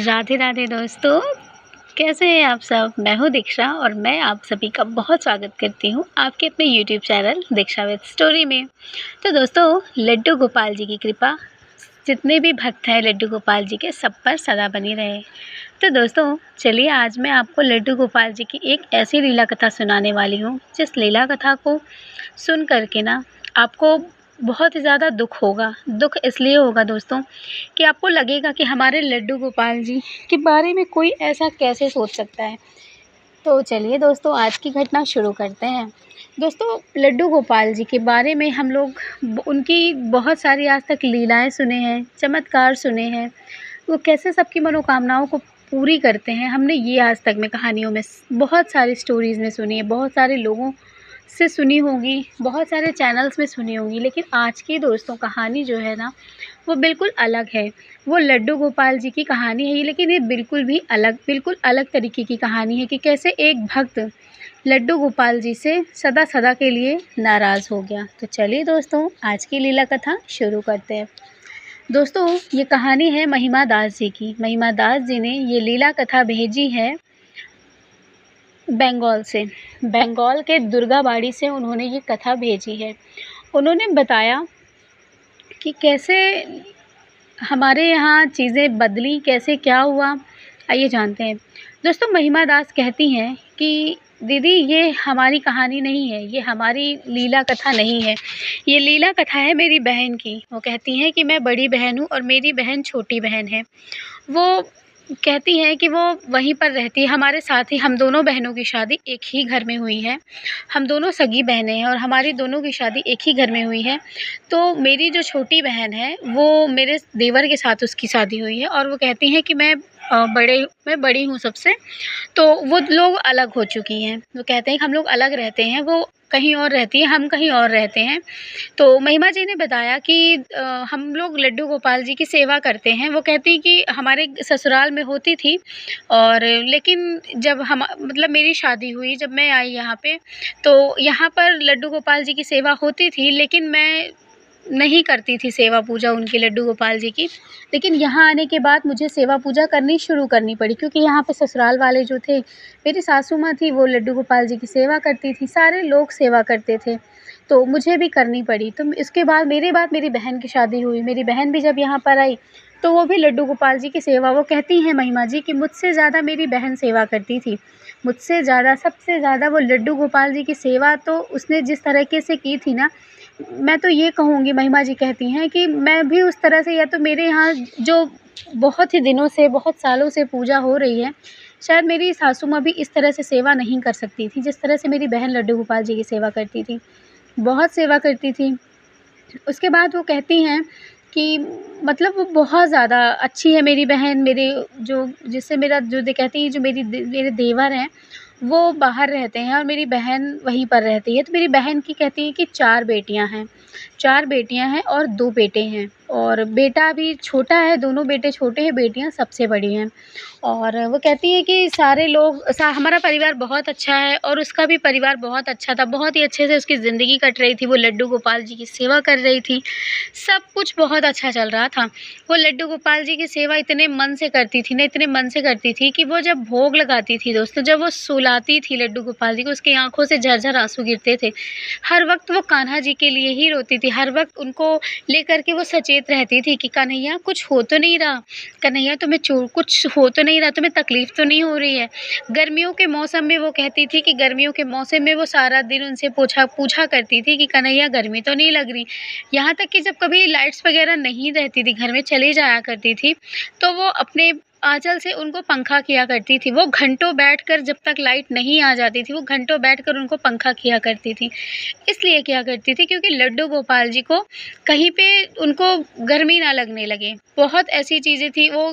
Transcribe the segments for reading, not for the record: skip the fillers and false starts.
राधे राधे दोस्तों, कैसे हैं आप सब? मैं हूँ दीक्षा और मैं आप सभी का बहुत स्वागत करती हूँ आपके अपने YouTube channel Diksha with story में। तो दोस्तों, लड्डू गोपाल जी की कृपा जितने भी भक्त हैं लड्डू गोपाल जी के, सब पर सदा बनी रहे। तो दोस्तों, चलिए आज मैं आपको लड्डू गोपाल जी की एक ऐसी लीला कथा सुनाने वाली हूँ, जिस लीला कथा को सुन कर के ना आपको बहुत ही ज़्यादा दुःख होगा। दुःख इसलिए होगा दोस्तों कि आपको लगेगा कि हमारे लड्डू गोपाल जी के बारे में कोई ऐसा कैसे सोच सकता है। तो चलिए दोस्तों, आज की घटना शुरू करते हैं। दोस्तों, लड्डू गोपाल जी के बारे में हम लोग उनकी बहुत सारी आज तक लीलाएँ सुने हैं, चमत्कार सुने हैं। वो कैसे सबकी मनोकामनाओं को पूरी करते हैं, हमने ये आज तक में कहानियों में बहुत सारी स्टोरीज़ में सुनी है, बहुत सारे लोगों से सुनी होंगी, बहुत सारे चैनल्स में सुनी होंगी। लेकिन आज की दोस्तों कहानी जो है ना, वो बिल्कुल अलग है। वो लड्डू गोपाल जी की कहानी है ये, लेकिन ये बिल्कुल अलग तरीके की कहानी है कि कैसे एक भक्त लड्डू गोपाल जी से सदा सदा के लिए नाराज़ हो गया। तो चलिए दोस्तों, आज की लीला कथा शुरू करते हैं। दोस्तों, ये कहानी है महिमा दास जी की। महिमा दास जी ने ये लीला कथा भेजी है बंगाल से। बंगाल के दुर्गाबाड़ी से उन्होंने ये कथा भेजी है। उन्होंने बताया कि कैसे हमारे यहाँ चीज़ें बदली, कैसे क्या हुआ, आइए जानते हैं। दोस्तों, महिमा दास कहती हैं कि दीदी, ये हमारी कहानी नहीं है, ये हमारी लीला कथा नहीं है, ये लीला कथा है मेरी बहन की। वो कहती हैं कि मैं बड़ी बहन हूँ और मेरी बहन छोटी बहन है। वो कहती हैं कि वो वहीं पर रहती है हमारे साथ ही। हम दोनों बहनों की शादी एक ही घर में हुई है। हम दोनों सगी बहनें हैं और हमारी दोनों की शादी एक ही घर में हुई है। तो मेरी जो छोटी बहन है, वो मेरे देवर के साथ उसकी शादी हुई है और वो कहती हैं कि मैं बड़ी हूँ सबसे। तो वो लोग अलग हो चुकी हैं। वो कहते हैं कि हम लोग अलग रहते हैं, वो कहीं और रहती है, हम कहीं और रहते हैं। तो महिमा जी ने बताया कि हम लोग लड्डू गोपाल जी की सेवा करते हैं। वो कहती कि हमारे ससुराल में होती थी, और लेकिन जब हम मतलब मेरी शादी हुई, जब मैं आई यहाँ पे, तो यहाँ पर लड्डू गोपाल जी की सेवा होती थी, लेकिन मैं नहीं करती थी सेवा पूजा उनकी लड्डू गोपाल जी की। लेकिन यहाँ आने के बाद मुझे सेवा पूजा करनी शुरू करनी पड़ी, क्योंकि यहाँ पे ससुराल वाले जो थे, मेरी सासू माँ थी, वो लड्डू गोपाल जी की सेवा करती थी, सारे लोग सेवा करते थे, तो मुझे भी करनी पड़ी। तो इसके बाद मेरे बाद मेरी बहन की शादी हुई। मेरी बहन भी जब यहाँ पर आई, तो वो भी लड्डू गोपाल जी की सेवा, वो कहती हैं महिमा जी कि मुझसे ज़्यादा मेरी बहन सेवा करती थी। मुझसे ज़्यादा, सबसे ज़्यादा वो लड्डू गोपाल जी की सेवा तो उसने जिस तरीके से की थी ना, मैं तो ये कहूँगी, महिमा जी कहती हैं कि मैं भी उस तरह से, या तो मेरे यहाँ जो बहुत ही दिनों से, बहुत सालों से पूजा हो रही है, शायद मेरी सासू माँ भी इस तरह से सेवा नहीं कर सकती थी, जिस तरह से मेरी बहन लड्डू गोपाल जी की सेवा करती थी। बहुत सेवा करती थी। उसके बाद वो कहती हैं कि मतलब वो बहुत ज़्यादा अच्छी है मेरी बहन। मेरे जो जिससे मेरा जो कहती हैं, जो मेरे देवर हैं, वो बाहर रहते हैं और मेरी बहन वहीं पर रहती है। तो मेरी बहन की कहती हैं कि 4 बेटियाँ हैं। 4 बेटियाँ हैं और 2 बेटे हैं, और बेटा अभी छोटा है, दोनों बेटे छोटे हैं, बेटियाँ सबसे बड़ी हैं। और वो कहती है कि सारे लोग हमारा परिवार बहुत अच्छा है, और उसका भी परिवार बहुत अच्छा था। बहुत ही अच्छे से उसकी ज़िंदगी कट रही थी। वो लड्डू गोपाल जी की सेवा कर रही थी। सब कुछ बहुत अच्छा चल रहा था। वो लड्डू गोपाल जी की सेवा इतने मन से करती थी ना, इतने मन से करती थी कि वो जब भोग लगाती थी दोस्तों, जब वो सुलाती थी लड्डू गोपाल जी को, उसकी आँखों से झरझर आँसू गिरते थे। हर वक़्त वो कान्हा जी के लिए ही रोती थी। हर वक़्त उनको लेकर के वो सचेत रहती थी कि कन्हैया, कुछ हो तो नहीं रहा? कन्हैया, तुम्हें कुछ हो तो नहीं रहा? तुम्हें तकलीफ़ तो नहीं हो रही है? गर्मियों के मौसम में वो कहती थी कि गर्मियों के मौसम में वो सारा दिन उनसे पूछा करती थी कि कन्हैया, गर्मी तो नहीं लग रही? यहाँ तक कि जब कभी लाइट्स वग़ैरह नहीं रहती थी घर में, चली जाया करती थी, तो वो अपने आँचल से उनको पंखा किया करती थी। वो घंटों बैठकर, जब तक लाइट नहीं आ जाती थी, वो घंटों बैठकर उनको पंखा किया करती थी। इसलिए किया करती थी क्योंकि लड्डू गोपाल जी को कहीं पे उनको गर्मी ना लगने लगे। बहुत ऐसी चीज़ें थी। वो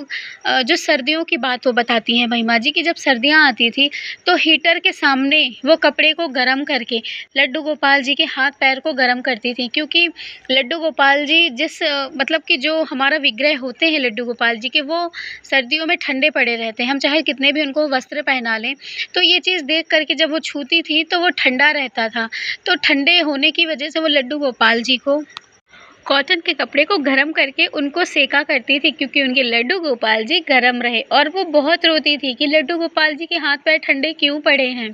जो सर्दियों की बात वो बताती हैं महिमा जी, कि जब सर्दियाँ आती थी, तो हीटर के सामने वो कपड़े को गरम करके लड्डू गोपाल जी के हाथ पैर को गरम करती थी, क्योंकि लड्डू गोपाल जी मतलब कि जो हमारा विग्रह होते हैं लड्डू गोपाल जी के, वो सर्दियों में ठंडे पड़े रहते हैं। हम चाहे कितने भी उनको वस्त्र पहना लें, तो ये चीज़ देख कर के जब वो छूती थी, तो वो ठंडा रहता था। तो ठंडे होने की वजह से वो लड्डू गोपाल जी को कॉटन के कपड़े को गरम करके उनको सेका करती थी, क्योंकि उनके लड्डू गोपाल जी गरम रहे। और वो बहुत रोती थी कि लड्डू गोपाल जी के हाथ पैर ठंडे क्यों पड़े हैं।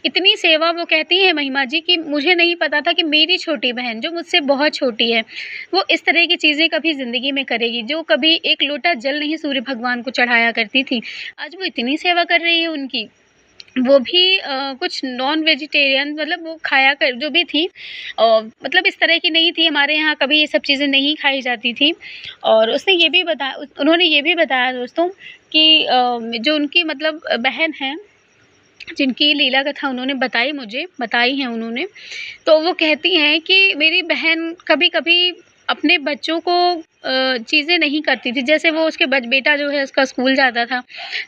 इतनी सेवा वो कहती हैं महिमा जी कि मुझे नहीं पता था कि मेरी छोटी बहन जो मुझसे बहुत छोटी है, वो इस तरह की चीज़ें कभी ज़िंदगी में करेगी। जो कभी एक लोटा जल नहीं सूर्य भगवान को चढ़ाया करती थी, आज वो इतनी सेवा कर रही है उनकी। वो भी कुछ नॉन वेजिटेरियन, मतलब वो खाया कर जो भी थी, मतलब इस तरह की नहीं थी। हमारे यहाँ कभी ये सब चीज़ें नहीं खाई जाती थी। और उसने ये भी बताया, उन्होंने ये भी बताया दोस्तों कि जो उनकी मतलब बहन है, जिनकी लीला कथा उन्होंने बताई है उन्होंने, तो वो कहती हैं कि मेरी बहन कभी-कभी अपने बच्चों को चीज़ें नहीं करती थी। जैसे वो उसके बेटा जो है उसका स्कूल जाता था,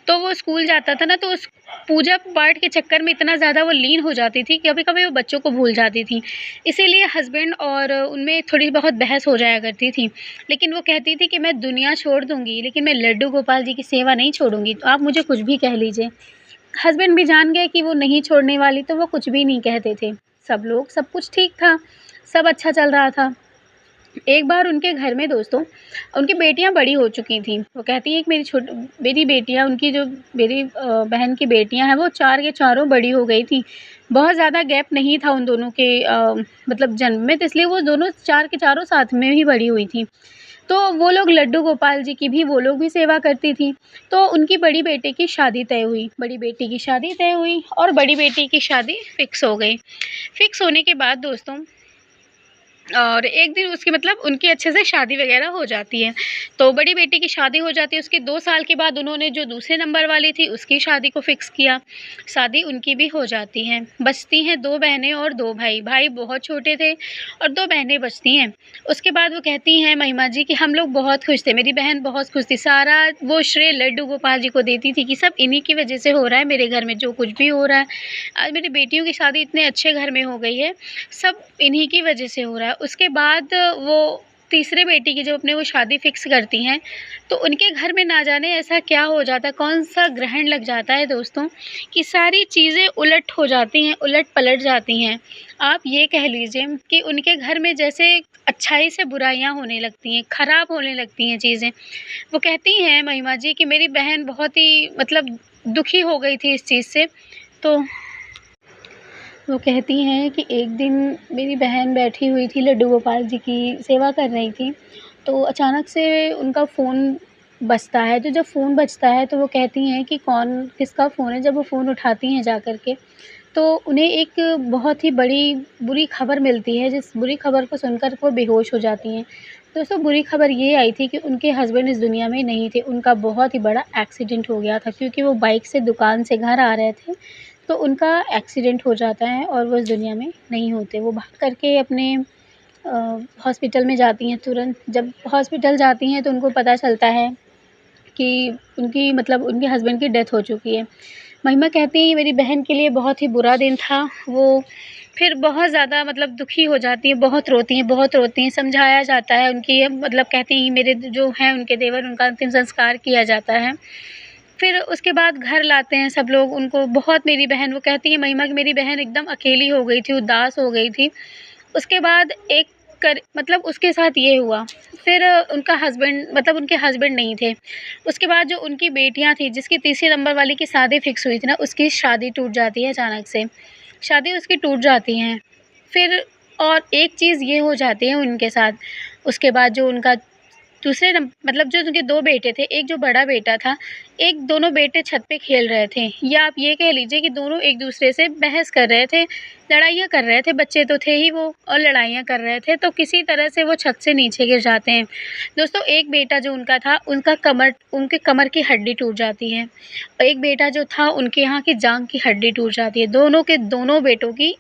तो वो स्कूल जाता था ना, तो उस पूजा पाठ के चक्कर में इतना ज़्यादा वो लीन हो जाती थी, कभी-कभी वो बच्चों को भूल जाती थी। इसीलिए हस्बैंड और उनमें थोड़ी बहुत बहस हो जाया करती थी। लेकिन वो कहती थी कि मैं दुनिया छोड़ दूँगी, लेकिन मैं लड्डू गोपाल जी की सेवा नहीं छोड़ूँगी, तो आप मुझे कुछ भी कह लीजिए। हस्बैंड भी जान गए कि वो नहीं छोड़ने वाली, तो वो कुछ भी नहीं कहते थे। सब कुछ ठीक था, सब अच्छा चल रहा था। एक बार उनके घर में दोस्तों, उनकी बेटियाँ बड़ी हो चुकी थीं। वो कहती हैं कि मेरी बेटियाँ, उनकी जो मेरी बहन की बेटियाँ हैं, वो 4 के चारों बड़ी हो गई थीं। बहुत ज़्यादा गैप नहीं था उन दोनों के मतलब जन्म में, तो इसलिए वो दोनों 4 के चारों साथ में ही बड़ी हुई थीं। तो वो लोग लड्डू गोपाल जी की भी वो लोग भी सेवा करती थीं। तो उनकी बड़ी बेटे की शादी तय हुई, बड़ी बेटी की शादी तय हुई और बड़ी बेटी की शादी फ़िक्स हो गई। फ़िक्स होने के बाद दोस्तों, और एक दिन उसकी मतलब उनकी अच्छे से शादी वग़ैरह हो जाती है। तो बड़ी बेटी की शादी हो जाती है, उसके 2 साल के बाद उन्होंने जो दूसरे नंबर वाली थी, उसकी शादी को फ़िक्स किया। शादी उनकी भी हो जाती है। बचती हैं 2 बहनें और 2 भाई। भाई बहुत छोटे थे और 2 बहनें बचती हैं। उसके बाद वो कहती हैं महिमा जी कि हम लोग बहुत खुश थे, मेरी बहन बहुत खुश थी। सारा वो श्रेय लड्डू गोपाल जी को देती थी कि सब इन्हीं की वज़ह से हो रहा है मेरे घर में जो कुछ भी हो रहा है। आज मेरी बेटियों की शादी इतने अच्छे घर में हो गई है, सब इन्हीं की वजह से हो रहा है। उसके बाद वो तीसरे बेटी की जब अपने वो शादी फ़िक्स करती हैं, तो उनके घर में ना जाने ऐसा क्या हो जाता है, कौन-सा ग्रहण लग जाता है दोस्तों, कि सारी चीज़ें उलट हो जाती हैं, उलट-पलट जाती हैं। आप ये कह लीजिए कि उनके घर में जैसे अच्छाई से बुराइयाँ होने लगती हैं, ख़राब होने लगती हैं चीज़ें। वो कहती हैं महिमा जी कि मेरी बहन बहुत ही मतलब दुखी हो गई थी इस चीज़ से। तो वो कहती हैं कि एक दिन मेरी बहन बैठी हुई थी, लड्डू गोपाल जी की सेवा कर रही थी, तो अचानक से उनका फ़ोन बजता है। तो जब फ़ोन बजता है, तो वो कहती हैं कि किसका फ़ोन है? जब वो फ़ोन उठाती हैं जा कर के, तो उन्हें एक बहुत ही बड़ी बुरी खबर मिलती है, जिस बुरी खबर को सुनकर वो बेहोश हो जाती हैं। दोस्तों, बुरी खबर ये आई थी कि उनके हस्बैंड इस दुनिया में नहीं थे, उनका बहुत ही बड़ा एक्सीडेंट हो गया था, क्योंकि वो बाइक से दुकान से घर आ रहे थे, तो उनका एक्सीडेंट हो जाता है और वो इस दुनिया में नहीं होते। वो भाग करके अपने हॉस्पिटल में जाती हैं तुरंत। जब हॉस्पिटल जाती हैं, तो उनको पता चलता है कि उनकी मतलब उनके हस्बैंड की डेथ हो चुकी है। महिमा कहती हैं, "ये मेरी बहन के लिए बहुत ही बुरा दिन था।" वो फिर बहुत ज़्यादा मतलब दुखी हो जाती हैं, बहुत रोती हैं। समझाया जाता है उनकी, मतलब कहती हैं मेरे जो हैं उनके देवर, उनका अंतिम संस्कार किया जाता है। फिर उसके बाद घर लाते हैं सब लोग उनको। बहुत मेरी बहन, वो कहती है महिमा कि मेरी बहन एकदम अकेली हो गई थी, उदास हो गई थी। उसके बाद एक कर मतलब उसके साथ ये हुआ, फिर उनका हस्बैंड मतलब उनके हस्बैंड नहीं थे। उसके बाद जो उनकी बेटियाँ थी, जिसकी तीसरे नंबर वाली की शादी फ़िक्स हुई थी ना, उसकी शादी टूट जाती है अचानक से। शादी उसकी टूट जाती हैं। फिर और एक चीज़ ये हो जाती है उनके साथ, उसके बाद जो उनका दूसरे मतलब जो उनके 2 बेटे थे, एक जो बड़ा बेटा था, एक दोनों बेटे छत पे खेल रहे थे, या आप ये कह लीजिए कि दोनों एक-दूसरे से बहस कर रहे थे, लड़ाइयाँ कर रहे थे, बच्चे तो थे ही वो और लड़ाइयाँ कर रहे थे, तो किसी तरह से वो छत से नीचे गिर जाते हैं। दोस्तों, एक बेटा जो उनका था, उनके कमर की हड्डी टूट जाती है और एक बेटा जो था, उनके यहाँ की जाँघ की हड्डी टूट जाती है। दोनों के दोनों बेटों की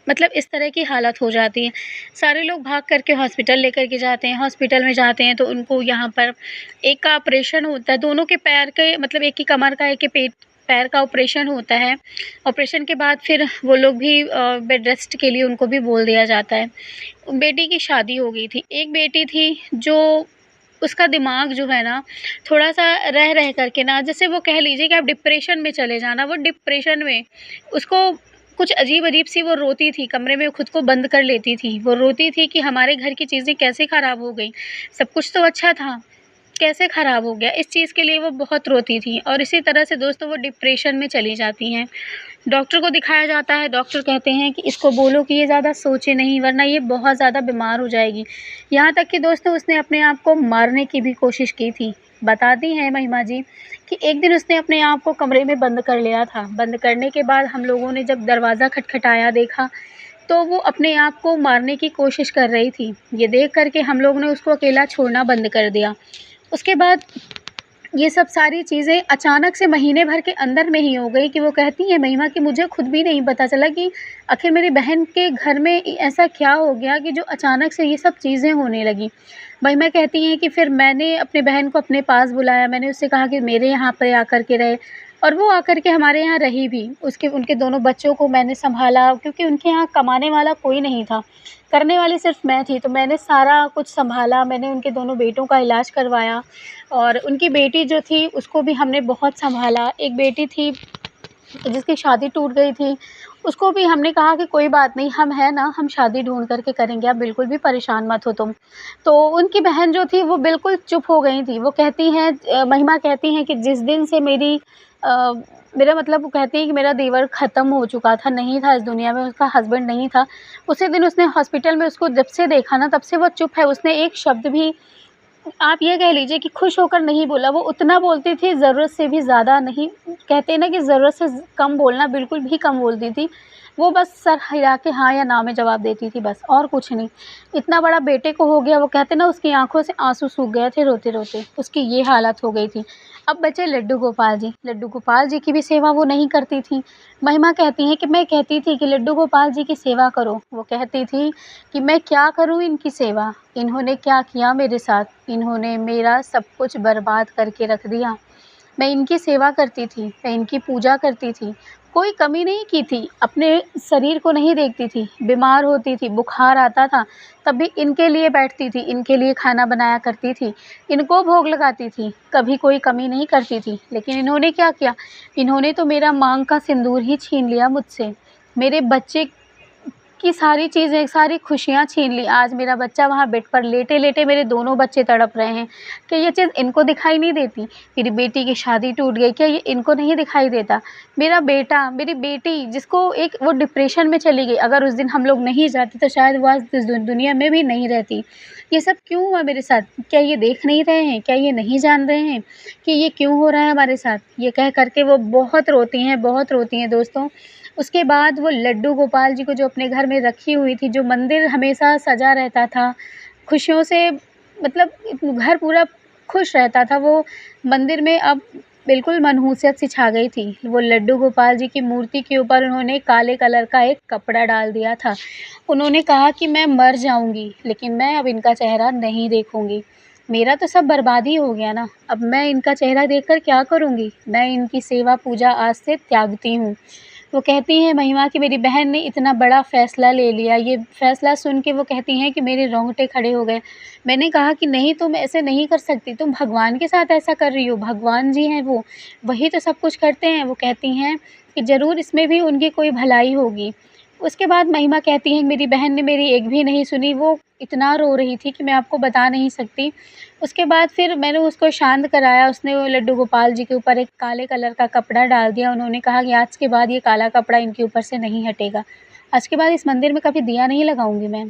मतलब इस तरह की हालत हो जाती है। सारे लोग भाग कर के हॉस्पिटल लेकर के जाते हैं, हॉस्पिटल में जाते हैं तो उनको यहाँ पर एक का ऑपरेशन होता है, दोनों के पैर के मतलब एक की कमर का, एक के पैर का ऑपरेशन होता है। ऑपरेशन के बाद फिर वो लोग भी बेड रेस्ट के लिए उनको भी बोल दिया जाता है। बेटी की शादी हो गई थी, एक बेटी थी जो उसका दिमाग जो है ना, थोड़ा-सा रह कर के ना, जैसे वो कह लीजिए कि आप डिप्रेशन में चले जाना, वो डिप्रेशन में उसको कुछ अजीब-अजीब सी वो रोती थी, कमरे में खुद को बंद कर लेती थी। वो रोती थी कि हमारे घर की चीज़ें कैसे ख़राब हो गईं? सब कुछ तो अच्छा था, कैसे ख़राब हो गया? इस चीज़ के लिए वो बहुत रोती थी और इसी तरह से दोस्तों वो डिप्रेशन में चली जाती हैं। डॉक्टर को दिखाया जाता है, डॉक्टर कहते हैं कि इसको बोलो कि ये ज़्यादा सोचे नहीं वरना ये बहुत ज़्यादा बीमार हो जाएगी। यहाँ तक कि दोस्तों उसने अपने आप को मारने की भी कोशिश की थी। बताती हैं महिमा जी कि एक दिन उसने अपने आप को कमरे में बंद कर लिया था। बंद करने के बाद हम लोगों ने जब दरवाज़ा खटखटाया देखा, तो वो अपने आप को मारने की कोशिश कर रही थी। ये देख कर के हम लोग ने उसको अकेला छोड़ना बंद कर दिया। उसके बाद ये सब सारी चीज़ें अचानक से महीने भर के अंदर में ही हो गई कि वो कहती हैं महिमा कि मुझे खुद भी नहीं पता चला कि आखिर मेरी बहन के घर में ऐसा क्या हो गया कि जो अचानक से ये सब चीज़ें होने लगी। महिमा कहती हैं कि फिर मैंने अपने बहन को अपने पास बुलाया, मैंने उससे कहा कि मेरे यहाँ पे आकर के रहे और वो आकर के हमारे यहाँ रही भी। उसके उनके दोनों बच्चों को मैंने सँभाला क्योंकि उनके यहाँ कमाने वाला कोई नहीं था, करने वाली सिर्फ़ मैं थी, तो मैंने सारा कुछ सँभाला, मैंने उनके दोनों बेटों का इलाज करवाया और उनकी बेटी जो थी उसको भी हमने बहुत सँभाला। एक बेटी थी जिसकी शादी टूट गई थी, उसको भी हमने कहा कि कोई बात नहीं, हम हैं ना, हम शादी ढूँढ कर के करेंगे, आप बिल्कुल भी परेशान मत हो तुम। तो उनकी बहन जो थी वो बिल्कुल चुप हो गई थी। वो कहती हैं महिमा कहती हैं कि जिस दिन से अ, मेरा मतलब वो कहती हैं कि मेरा देवर ख़त्म हो चुका था, नहीं था इस दुनिया में, उसका हस्बैंड नहीं था। उसी दिन उसने हॉस्पिटल में उसको जब से देखा ना तब से वो चुप है, उसने एक शब्द भी आप ये कह लीजिए कि खुश होकर नहीं बोला, वो उतना बोलती थी ज़रूरत से भी ज़्यादा नहीं, कहते हैं ना कि ज़रूरत से कम बोलना, बिल्कुल भी कम बोलती थी। वो बस सर हिला के हाँ या ना में जवाब देती थी बस और कुछ नहीं। इतना बड़ा बेटे को हो गया, वो कहते हैं ना उसकी आँखों से आँसू सूख गए थे रोते-रोते, उसकी ये हालत हो गई थी। अब बचे लड्डू गोपाल जी, लड्डू गोपाल जी की भी सेवा वो नहीं करती थी। महिमा कहती हैं कि मैं कहती थी कि लड्डू गोपाल जी की सेवा करो, वो कहती थी कि मैं क्या करूँ इनकी सेवा? इन्होंने क्या किया मेरे साथ? इन्होंने मेरा सब कुछ बर्बाद करके रख दिया। मैं इनकी सेवा करती थी, मैं इनकी पूजा करती थी, कोई कमी नहीं की थी, अपने शरीर को नहीं देखती थी, बीमार होती थी, बुखार आता था, तब भी इनके लिए बैठती थी, इनके लिए खाना बनाया करती थी, इनको भोग लगाती थी, कभी कोई कमी नहीं करती थी। लेकिन इन्होंने क्या किया? इन्होंने तो मेरा माँग का सिंदूर ही छीन लिया मुझसे, मेरे बच्चे की सारी चीज़ें, सारी खुशियाँ छीन ली। आज मेरा बच्चा वहाँ बेड पर लेटे-लेटे मेरे दोनों बच्चे तड़प रहे हैं। क्या ये चीज़ इनको दिखाई नहीं देती? मेरी बेटी की शादी टूट गई, क्या ये इनको नहीं दिखाई देता? मेरा बेटा, मेरी बेटी जिसको एक वो डिप्रेशन में चली गई, अगर उस दिन हम लोग नहीं जाते तो शायद वो आज इस दुनिया में भी नहीं रहती। ये सब क्यों हुआ मेरे साथ? क्या ये देख नहीं रहे हैं? क्या ये नहीं जान रहे हैं कि ये क्यों हो रहा है हमारे साथ? ये कह कर के वो बहुत रोती हैं दोस्तों। उसके बाद वो लड्डू गोपाल जी को जो अपने घर में रखी हुई थी, जो मंदिर हमेशा सजा रहता था, खुशियों से मतलब घर पूरा खुश रहता था, वो मंदिर में अब बिल्कुल मनहूसियत सी छा गई थी। वो लड्डू गोपाल जी की मूर्ति के ऊपर उन्होंने काले कलर का एक कपड़ा डाल दिया था। उन्होंने कहा कि मैं मर जाऊँगी, लेकिन मैं अब इनका चेहरा नहीं देखूँगी। मेरा तो सब बर्बाद ही हो गया ना, अब मैं इनका चेहरा देखकर क्या करूँगी? मैं इनकी सेवा पूजा आज से त्यागती हूँ। वो कहती हैं महिमा कि मेरी बहन ने इतना बड़ा फ़ैसला ले लिया। ये फ़ैसला सुन के वो कहती हैं कि मेरे रोंगटे खड़े हो गए। मैंने कहा कि नहीं तुम ऐसे नहीं कर सकती, तुम भगवान के साथ ऐसा कर रही हो, भगवान जी हैं वो, वही तो सब कुछ करते हैं। वो कहती हैं कि ज़रूर इसमें भी उनकी कोई भलाई होगी। उसके बाद महिमा कहती हैं मेरी बहन ने मेरी एक भी नहीं सुनी, वो इतना रो रही थी कि मैं आपको बता नहीं सकती। उसके बाद फिर मैंने उसको शांत कराया, उसने वो लड्डू गोपाल जी के ऊपर एक काले कलर का कपड़ा डाल दिया। उन्होंने कहा कि आज के बाद ये काला कपड़ा इनके ऊपर से नहीं हटेगा। आज के बाद इस मंदिर में कभी दिया नहीं लगाऊँगी मैं।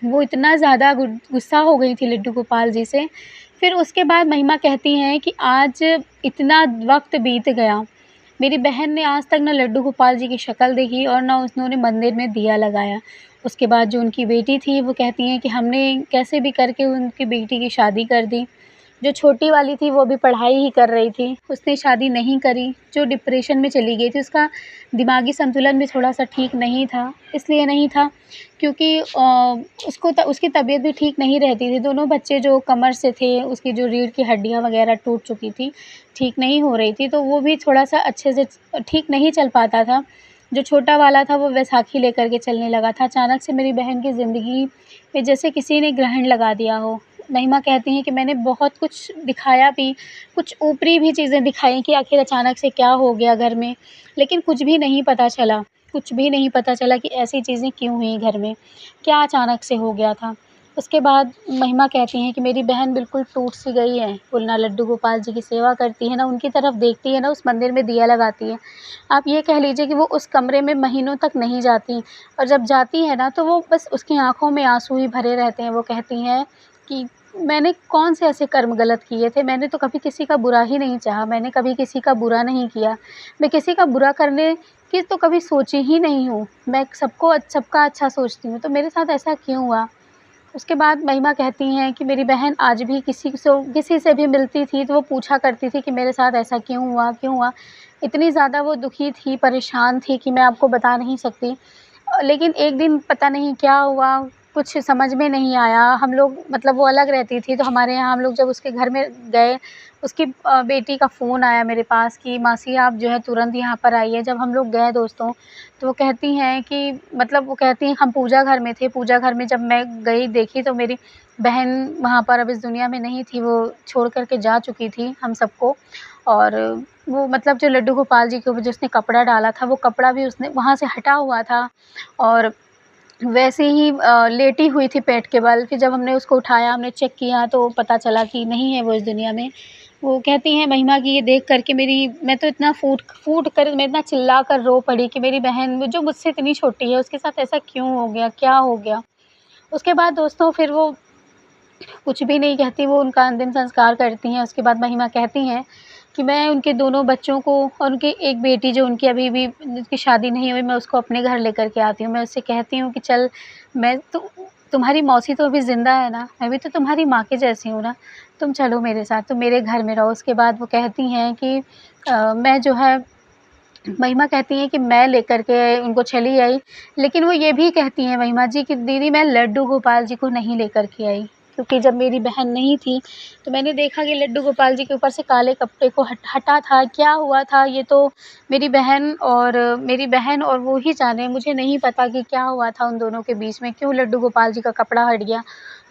वो इतना ज़्यादा गुस्सा हो गई थी लड्डू गोपाल जी से। फिर उसके बाद महिमा कहती हैं कि आज इतना वक़्त बीत गया, मेरी बहन ने आज तक ना लड्डू गोपाल जी की शक्ल देखी और ना उन्होंने मंदिर में दिया लगाया। उसके बाद जो उनकी बेटी थी वो कहती हैं कि हमने कैसे भी करके उनकी बेटी की शादी कर दी। जो छोटी वाली थी वो भी पढ़ाई ही कर रही थी, उसने शादी नहीं करी, जो डिप्रेशन में चली गई थी, उसका दिमागी संतुलन भी थोड़ा-सा ठीक नहीं था, इसलिए नहीं था क्योंकि उसकी तबीयत भी ठीक नहीं रहती थी। दोनों बच्चे जो कमर से थे, उसकी जो रीढ़ की हड्डियाँ वग़ैरह टूट चुकी थी, ठीक नहीं हो रही थी, तो वो भी थोड़ा-सा अच्छे से ठीक नहीं चल पाता था। जो छोटा वाला था वो बैसाखी लेकर के चलने लगा था। अचानक से मेरी बहन की ज़िंदगी पे जैसे किसी ने ग्रहण लगा दिया हो। महिमा कहती हैं कि मैंने बहुत कुछ दिखाया भी, कुछ ऊपरी भी चीज़ें दिखाई कि आखिर अचानक से क्या हो गया घर में, लेकिन कुछ भी नहीं पता चला। कुछ भी नहीं पता चला कि ऐसी चीज़ें क्यों हुई घर में, क्या अचानक से हो गया था। उसके बाद महिमा कहती हैं कि मेरी बहन बिल्कुल टूट-सी गई है, वो ना लड्डू गोपाल जी की सेवा करती है, ना उनकी तरफ देखती है, ना उस मंदिर में दिया लगाती है। आप ये कह लीजिए कि वो उस कमरे में महीनों तक नहीं जाती, और जब जाती है ना, तो वो बस उसकी आँखों में आँसू ही भरे रहते हैं। वो कहती हैं कि मैंने कौन से ऐसे कर्म गलत किए थे, मैंने तो कभी किसी का बुरा ही नहीं चाहा, मैंने कभी किसी का बुरा नहीं किया, मैं किसी का बुरा करने की तो कभी सोची ही नहीं हूँ, मैं सबका अच्छा सोचती हूँ, तो मेरे साथ ऐसा क्यों हुआ? उसके बाद महिमा कहती हैं कि मेरी बहन आज भी किसी से भी मिलती थी तो वो पूछा करती थी कि मेरे साथ ऐसा क्यों हुआ, क्यों हुआ? इतनी ज़्यादा वो दुखी थी, परेशान थी कि मैं आपको बता नहीं सकती। लेकिन एक दिन पता नहीं क्या हुआ, कुछ समझ में नहीं आया, हम लोग मतलब वो अलग रहती थी, तो हमारे यहाँ हम लोग जब उसके घर में गए, उसकी बेटी का फ़ोन आया मेरे पास कि मासी आप जो है तुरंत यहाँ पर आइए। जब हम लोग गए दोस्तों, तो वो कहती हैं कि मतलब वो कहती हैं हम पूजा घर में थे, पूजा घर में जब मैं गई देखी तो मेरी बहन वहाँ पर अब इस दुनिया में नहीं थी, वो छोड़ कर के जा चुकी थी हम सबको। और वो मतलब जो लड्डू गोपाल जी के ऊपर जो उसने कपड़ा डाला था, वो कपड़ा भी उसने वहाँ से हटा हुआ था, और वैसे ही लेटी हुई थी पेट के बल। फिर जब हमने उसको उठाया, हमने चेक किया तो पता चला कि नहीं है वो इस दुनिया में। वो कहती हैं महिमा कि ये देख कर के मैं तो इतना फूट फूट कर मैं इतना चिल्ला कर रो पड़ी कि मेरी बहन वो जो मुझसे इतनी छोटी है, उसके साथ ऐसा क्यों हो गया, क्या हो गया? उसके बाद दोस्तों फिर वो कुछ भी नहीं कहती, वो उनका अंतिम संस्कार करती हैं। उसके बाद महिमा कहती हैं कि मैं उनके दोनों बच्चों को और उनकी एक बेटी जो उनकी अभी भी जिसकी शादी नहीं हुई, मैं उसको अपने घर लेकर के आती हूँ। मैं उससे कहती हूँ कि चल, मैं तो तुम्हारी मौसी तो अभी ज़िंदा है ना, मैं भी तो तुम्हारी माँ के जैसी हूँ ना, तुम चलो मेरे साथ, तुम मेरे घर में रहो। उसके बाद वो कहती हैं कि मैं जो है महिमा कहती हैं कि मैं लेकर के उनको चली आई, लेकिन वो ये भी कहती हैं महिमा जी कि दीदी मैं लड्डू गोपाल जी को नहीं लेकर के आई, क्योंकि जब मेरी बहन नहीं थी, तो मैंने देखा कि लड्डू गोपाल जी के ऊपर से काले कपड़े को हटा था, क्या हुआ था ये तो मेरी बहन और वो ही जाने, मुझे नहीं पता कि क्या हुआ था उन दोनों के बीच में, क्यों लड्डू गोपाल जी का कपड़ा हट गया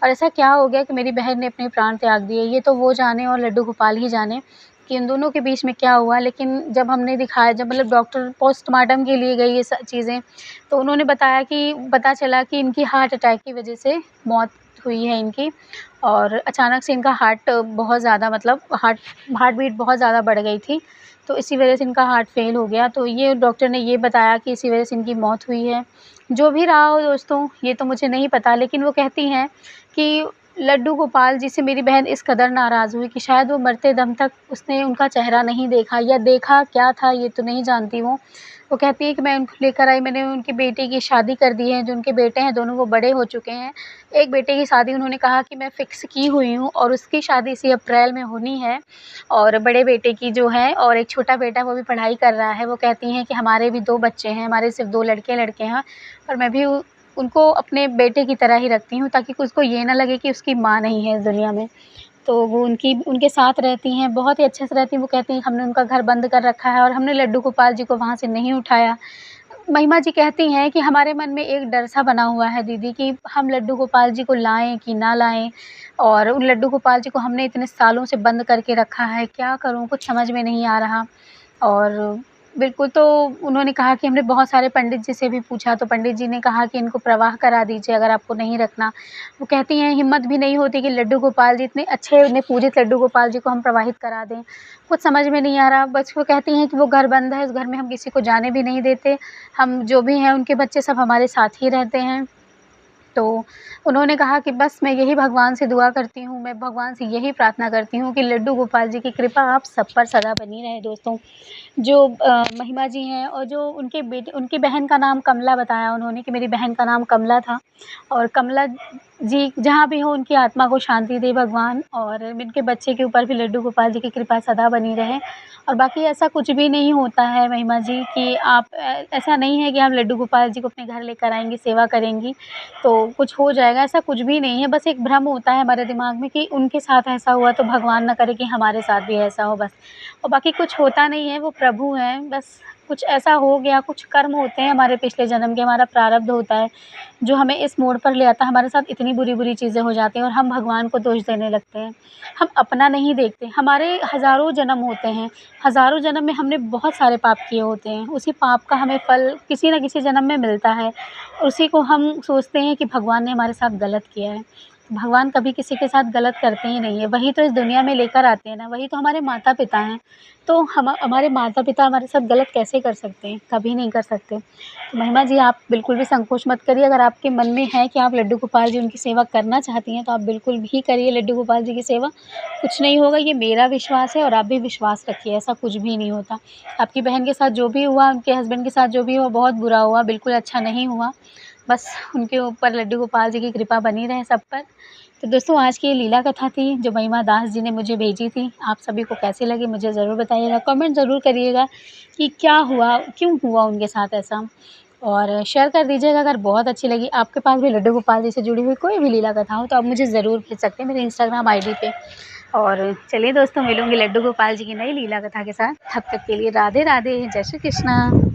और ऐसा क्या हो गया कि मेरी बहन ने अपने प्राण त्याग दिए, ये तो वो जाने और लड्डू गोपाल ही जाने कि इन दोनों के बीच में क्या हुआ। लेकिन जब हमने दिखाया, जब मतलब डॉक्टर पोस्टमार्टम के लिए गई ये चीज़ें, तो उन्होंने बताया कि पता चला कि इनकी हार्ट अटैक की वज़ह से मौत हुई है इनकी, और अचानक से इनका हार्ट बहुत ज़्यादा मतलब हार्ट बीट बहुत ज़्यादा बढ़ गई थी, तो इसी वज़ह से इनका हार्ट फ़ेल हो गया। तो ये डॉक्टर ने ये बताया कि इसी वज़ह से इनकी मौत हुई है। जो भी रहा हो दोस्तों, ये तो मुझे नहीं पता, लेकिन वो कहती हैं कि लड्डू गोपाल जी से मेरी बहन इस कदर नाराज़ हुई कि शायद वो मरते दम तक उसने उनका चेहरा नहीं देखा, या देखा क्या था ये तो नहीं जानती वो। वो कहती है कि मैं उनको लेकर आई, मैंने उनकी बेटी की शादी कर दी है, जो उनके बेटे हैं दोनों वो बड़े हो चुके हैं। एक बेटे की शादी उन्होंने कहा कि मैं फ़िक्स की हुई हूँ और उसकी शादी इसी अप्रैल में होनी है, और बड़े बेटे की जो है, और एक छोटा बेटा वो भी पढ़ाई कर रहा है। वो कहती हैं कि हमारे भी 2 बच्चे हैं, हमारे सिर्फ़ 2 लड़के-लड़के हैं, और मैं भी उनको अपने बेटे की तरह ही रखती हूँ, ताकि उसको ये ना लगे कि उसकी माँ नहीं है इस दुनिया में। तो वो उनके साथ रहती हैं, बहुत ही अच्छे से रहती हैं। वो कहती हैं हमने उनका घर बंद कर रखा है और हमने लड्डू गोपाल जी को वहाँ से नहीं उठाया। महिमा जी कहती हैं कि हमारे मन में एक डर-सा बना हुआ है दीदी कि हम लड्डू गोपाल जी को लाएँ कि ना लाएँ, और उन लड्डू गोपाल जी को हमने इतने सालों से बंद करके रखा है, क्या करूँ? कुछ समझ में नहीं आ रहा। और बिल्कुल, तो उन्होंने कहा कि हमने बहुत सारे पंडित जी से भी पूछा, तो पंडित जी ने कहा कि इनको प्रवाह करा दीजिए अगर आपको नहीं रखना। वो कहती हैं हिम्मत भी नहीं होती कि लड्डू गोपाल जी इतने अच्छे, इतने पूजित लड्डू गोपाल जी को हम प्रवाहित करा दें। कुछ समझ में नहीं आ रहा, बस वो कहती हैं कि वो घर बंद है, उस घर में हम किसी को जाने भी नहीं देते। हम जो भी हैं उनके बच्चे सब हमारे साथ ही रहते हैं। तो उन्होंने कहा कि बस मैं यही भगवान से दुआ करती हूँ, मैं भगवान से यही प्रार्थना करती हूँ कि लड्डू गोपाल जी की कृपा आप सब पर सदा बनी रहे दोस्तों। जो महिमा जी हैं, और जो उनकी बहन का नाम कमला बताया उन्होंने कि मेरी बहन का नाम कमला था, और कमला जी जहाँ भी हो उनकी आत्मा को शांति दे भगवान, और इनके बच्चे के ऊपर भी लड्डू गोपाल जी की कृपा सदा बनी रहे। और बाकी ऐसा कुछ भी नहीं होता है महिमा जी कि आप ऐसा नहीं है कि आप लड्डू गोपाल जी को अपने घर लेकर आएँगी, सेवा करेंगी तो कुछ हो जाएगा, ऐसा कुछ भी नहीं है। बस एक भ्रम होता है हमारे दिमाग में कि उनके साथ ऐसा हुआ तो भगवान ना करे कि हमारे साथ भी ऐसा हो बस। और बाकी कुछ होता नहीं है, वो प्रभु हैं, बस कुछ ऐसा हो गया, कुछ कर्म होते हैं हमारे पिछले जन्म के, हमारा प्रारब्ध होता है, जो हमें इस मोड़ पर ले आता है, हमारे साथ इतनी बुरी-बुरी चीज़ें हो जाती हैं और हम भगवान को दोष देने लगते हैं। हम अपना नहीं देखते, हमारे हज़ारों जन्म होते हैं, हज़ारों जन्म में हमने बहुत सारे पाप किए होते हैं, उसी पाप का हमें फल किसी न किसी जन्म में मिलता है। उसी को हम सोचते हैं कि भगवान ने हमारे साथ गलत किया है। भगवान कभी किसी के साथ गलत करते ही नहीं है, वही तो इस दुनिया में लेकर आते हैं ना, वही तो हमारे माता-पिता हैं। तो हमारे माता-पिता हमारे साथ गलत कैसे कर सकते हैं? कभी नहीं कर सकते। तो महिमा जी, आप बिल्कुल भी संकोच मत करिए, अगर आपके मन में है कि आप लड्डू गोपाल जी उनकी सेवा करना चाहती हैं, तो आप बिल्कुल भी करिए लड्डू गोपाल जी की सेवा। कुछ नहीं होगा, ये मेरा विश्वास है और आप भी विश्वास रखिए, ऐसा कुछ भी नहीं होता। आपकी बहन के साथ जो भी हुआ, उनके हस्बैंड के साथ जो भी हुआ, बहुत बुरा हुआ, बिल्कुल अच्छा नहीं हुआ। बस उनके ऊपर लड्डू गोपाल जी की कृपा बनी रहे सब पर। तो दोस्तों, आज की ये लीला कथा थी जो महिमा दास जी ने मुझे भेजी थी। आप सभी को कैसी लगी मुझे ज़रूर बताइएगा, कमेंट ज़रूर करिएगा कि क्या हुआ, क्यों हुआ उनके साथ ऐसा? और शेयर कर दीजिएगा अगर बहुत अच्छी लगी। आपके पास भी लड्डू गोपाल जी से जुड़ी हुई कोई भी लीला कथा हो तो आप मुझे ज़रूर भेज सकते हैं मेरे इंस्टाग्राम आईडी पे। और चलिए दोस्तों, मिलूँगी लड्डू गोपाल जी की नई लीला कथा के साथ। तब तक के लिए राधे राधे, जय श्री कृष्णा।